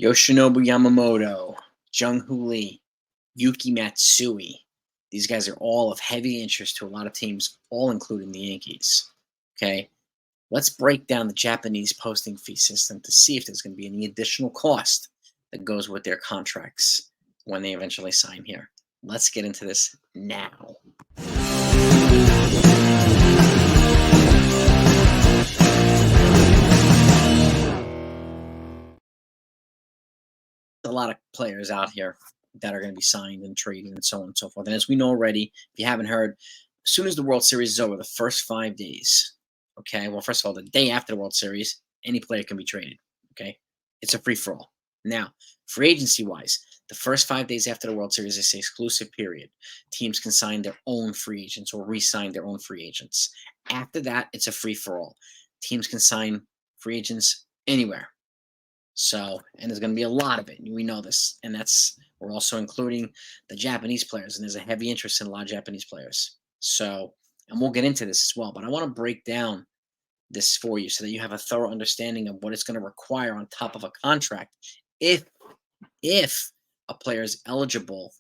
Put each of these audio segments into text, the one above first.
Yoshinobu Yamamoto, Jung-Hoo Lee, Yuki Matsui. These guys are all of heavy interest to a lot of teams, all including the Yankees. Okay, let's break down the Japanese posting fee system to see if there's going to be any additional cost that goes with their contracts when they eventually sign here. Let's get into this now. A lot of players out here that are going to be signed and traded and so on and so forth. And as we know already, if you haven't heard, as soon as the World Series is over, the first 5 days, okay, well, first of all, the day after the World Series, any player can be traded, okay? It's a free-for-all. Now, free agency-wise, the first 5 days after the World Series is an exclusive period. Teams can sign their own free agents or re-sign their own free agents. After that, it's a free-for-all. Teams can sign free agents anywhere. So, and there's going to be a lot of it. We know this. And we're also including the Japanese players. And there's a heavy interest in a lot of Japanese players. So, and we'll get into this as well. But I want to break down this for you so that you have a thorough understanding of what it's going to require on top of a contract if a player is eligible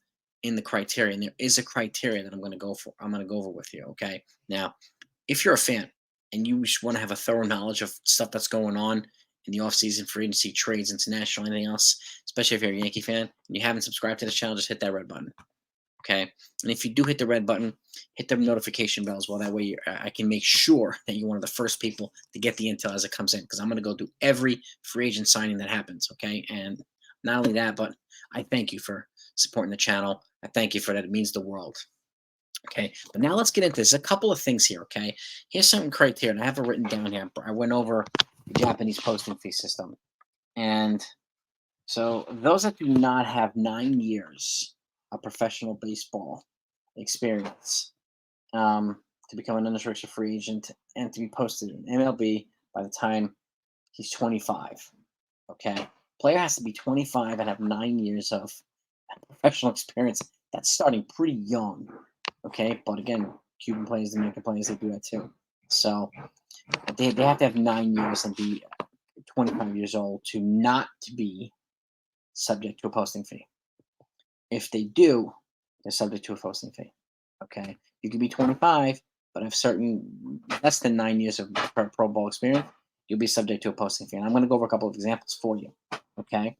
in the criteria. And there is a criteria that I'm going to go over with you. Okay. Now, if you're a fan and you just want to have a thorough knowledge of stuff that's going on in the offseason, free agency, trades, international, anything else, especially if you're a Yankee fan and you haven't subscribed to this channel, just hit that red button. Okay. And if you do hit the red button, hit the notification bell as well. That way I can make sure that you're one of the first people to get the intel as it comes in, because I'm going to go through every free agent signing that happens. Okay. And not only that, but I thank you for supporting the channel. I thank you for that. It means the world. Okay. But now let's get into this. A couple of things here. Okay. Here's some criteria, and I have it written down here. I went over the Japanese posting fee system. And so those that do not have 9 years of professional baseball experience to become an unrestricted free agent and to be posted in MLB by the time he's 25. Okay. Player has to be 25 and have 9 years of professional experience. That's starting pretty young. Okay. But again, Cuban players, Dominican players, they do that too. So they have to have 9 years and be 25 years old to not to be subject to a posting fee. If they do, they're subject to a posting fee. Okay, you can be 25, but have certain less than 9 years of pro ball experience, you'll be subject to a posting fee. And I'm going to go over a couple of examples for you. Okay,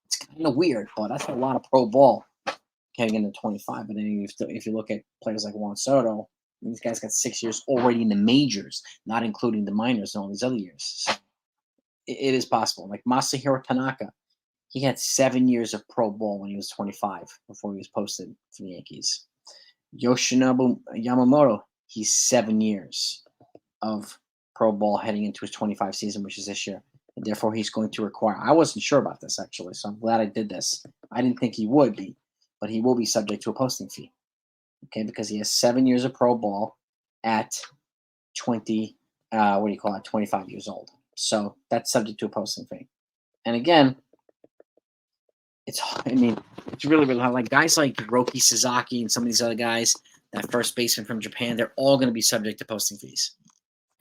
it's kind of weird, but that's a lot of pro ball getting into 25. But then if you look at players like Soto, these guys got 6 years already in the majors, not including the minors and all these other years. So it is possible. Like Masahiro Tanaka, he had 7 years of pro ball when he was 25 before he was posted for the Yankees. Yoshinobu Yamamoto, he's 7 years of pro ball heading into his 25 season, which is this year. And therefore, he's going to require. I wasn't sure about this, actually, so I'm glad I did this. I didn't think he would be, but he will be subject to a posting fee. Okay, because he has 7 years of pro ball at 25 years old. So that's subject to a posting fee. And again, it's really, really hard. Like guys like Roki Sasaki and some of these other guys, that first baseman from Japan, they're all going to be subject to posting fees.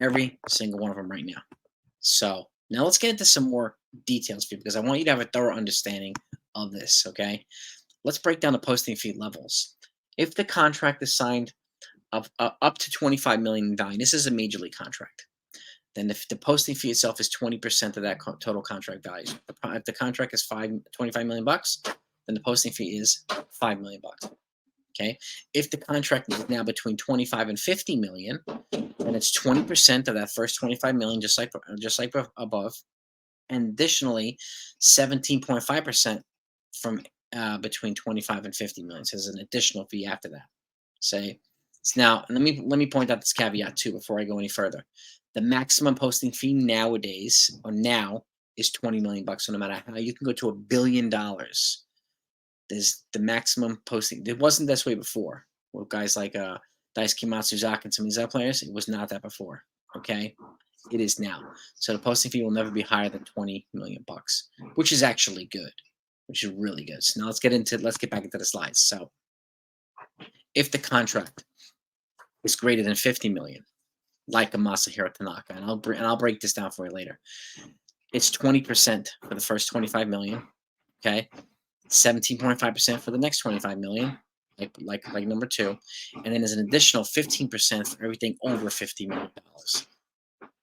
Every single one of them right now. So now let's get into some more details for you, because I want you to have a thorough understanding of this, okay? Let's break down the posting fee levels. If the contract is signed of up to $25 million in value, this is a major league contract, then if the posting fee itself is 20% of that total contract value. If the contract is $25 million, then the posting fee is $5 million. Okay. If the contract is now between 25 and 50 million, then it's 20% of that first 25 million, just like above, and additionally 17.5% from between 25 and 50 million. So there's an additional fee after that. Say, now let me point out this caveat too before I go any further. The maximum posting fee nowadays, or now, is $20 million. So no matter how you can go to $1 billion, there's the maximum posting. It wasn't this way before with guys like Daisuke Matsuzaki and some of these other players. It was not that before. Okay, it is now. So the posting fee will never be higher than $20 million, which is actually good, which is really good. So now let's get back into the slides. So if the contract is greater than 50 million, like a Masahiro Tanaka, and I'll break this down for you later. it's 20% for the first 25 million. Okay, 17.5% for the next 25 million, like number two, and then there's an additional 15% for everything over $50 million,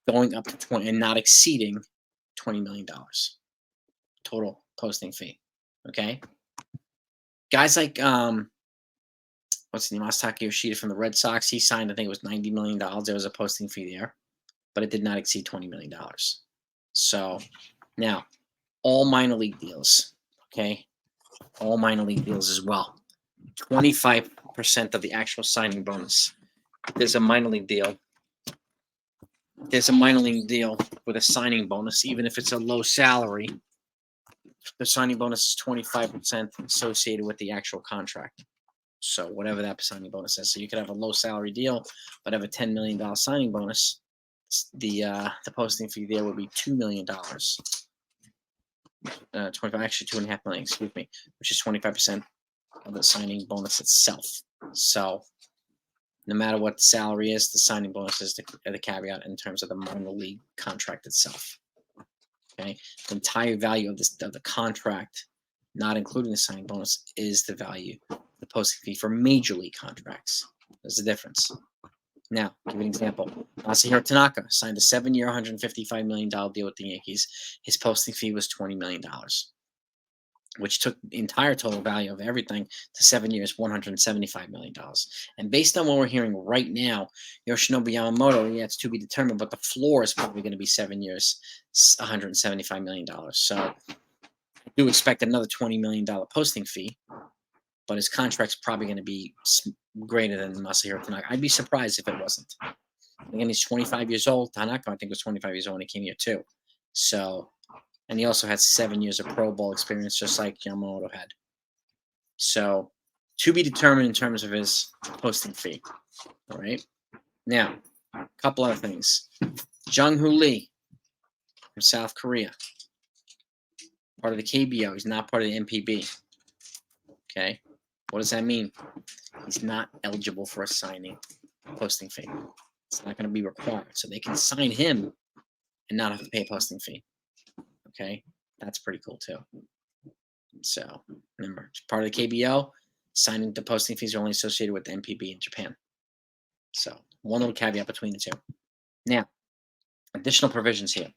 going up to 20 and not exceeding $20 million total posting fee. Okay, guys like what's the name, Masaki Yoshida from the Red Sox, he signed, I think it was $90 million. There was a posting fee there, but it did not exceed $20 million. So now all minor league deals, okay, all minor league deals as well. 25% of the actual signing bonus. There's a minor league deal. There's a minor league deal with a signing bonus, even if it's a low salary. The signing bonus is 25% associated with the actual contract. So whatever that signing bonus is. So you could have a low salary deal, but have a $10 million signing bonus. The posting fee there would be $2 million. 25, actually $2.5 million, excuse me, which is 25% of the signing bonus itself. So no matter what the salary is, the signing bonus is the caveat in terms of the minor league contract itself. Okay, the entire value of the contract, not including the signing bonus, is the value of the posting fee for major league contracts. There's a difference. Now, I'll give you an example. Masahiro Tanaka signed a 7-year, $155 million deal with the Yankees. His posting fee was $20 million, which took the entire total value of everything to 7 years, $175 million. And based on what we're hearing right now, Yoshinobu Yamamoto, yeah, it's to be determined, but the floor is probably going to be 7 years, $175 million. So I do expect another $20 million posting fee, but his contract's probably going to be greater than Masahiro Tanaka. I'd be surprised if it wasn't. Again, he's 25 years old. Tanaka, I think, was 25 years old when he came here too. So, and he also had 7 years of Pro Bowl experience, just like Yamamoto had. So, to be determined in terms of his posting fee. All right. Now, a couple other things. Jung-Hoo Lee from South Korea, part of the KBO. He's not part of the MPB. Okay. What does that mean? He's not eligible for a signing posting fee. It's not going to be required. So they can sign him and not have to pay a posting fee. Okay. That's pretty cool too. So remember, part of the KBO, signing the posting fees are only associated with the MPB in Japan. So one little caveat between the two. Now, additional provisions here.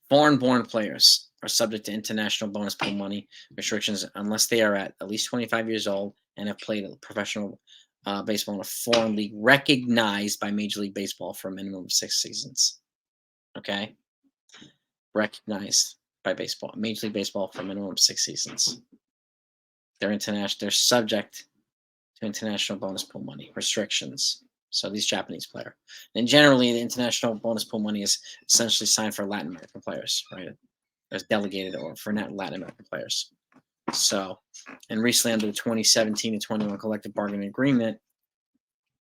Foreign-born players are subject to international bonus pool money restrictions unless they are at least 25 years old and have played professional baseball in a foreign league recognized by Major League Baseball for a minimum of 6 seasons. Okay? Recognized by baseball, Major League Baseball for a minimum of 6 seasons. They're subject to international bonus pool money restrictions. So these Japanese players. And generally, the international bonus pool money is essentially signed for Latin American players, right? It's delegated or for Latin American players. So, and recently under the 2017 and 21 collective bargaining agreement,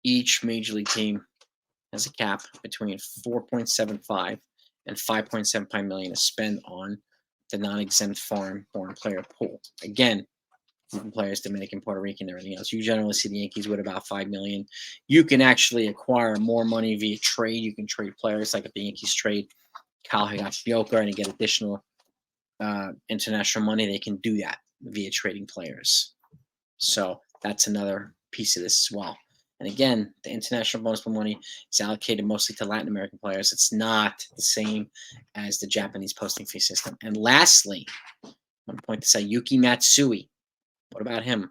each major league team has a cap between 4.75 and 5.75 million to spend on the non-exempt foreign-born player pool. Again, players, Dominican, Puerto Rican, everything else. You generally see the Yankees with about 5 million. You can actually acquire more money via trade. You can trade players, like if the Yankees trade Kyle Higashioka and get additional international money, they can do that via trading players. So that's another piece of this as well. And again, the international bonus pool money is allocated mostly to Latin American players. It's not the same as the Japanese posting fee system. And lastly, I'm going to point this out, Yuki Matsui. What about him?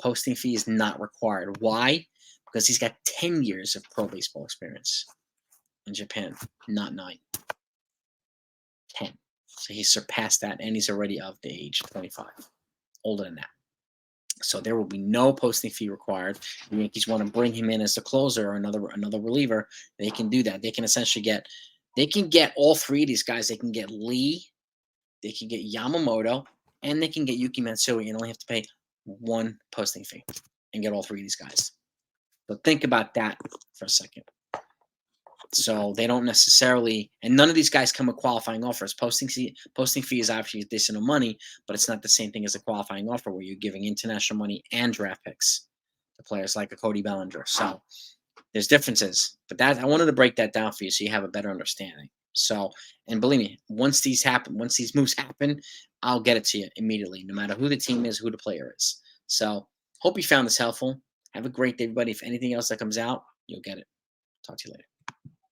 Posting fee is not required. Why? Because he's got 10 years of pro baseball experience in Japan, not 9. 10. So he surpassed that, and he's already of the age of 25. Older than that. So there will be no posting fee required. The Yankees want to bring him in as the closer or another reliever. They can do that. They can essentially get all 3 of these guys. They can get Lee, they can get Yamamoto, and they can get Yuki Matsui and only have to pay 1 posting fee and get all 3 of these guys. So think about that for a second. So they don't necessarily, and none of these guys come with qualifying offers. Posting fee is obviously additional money, but it's not the same thing as a qualifying offer where you're giving international money and draft picks to players like a Cody Bellinger. So there's differences, but I wanted to break that down for you so you have a better understanding. So, and believe me, once these happen, once these moves happen, I'll get it to you immediately, no matter who the team is, who the player is. So, hope you found this helpful. Have a great day, everybody. If anything else that comes out, you'll get it. Talk to you later.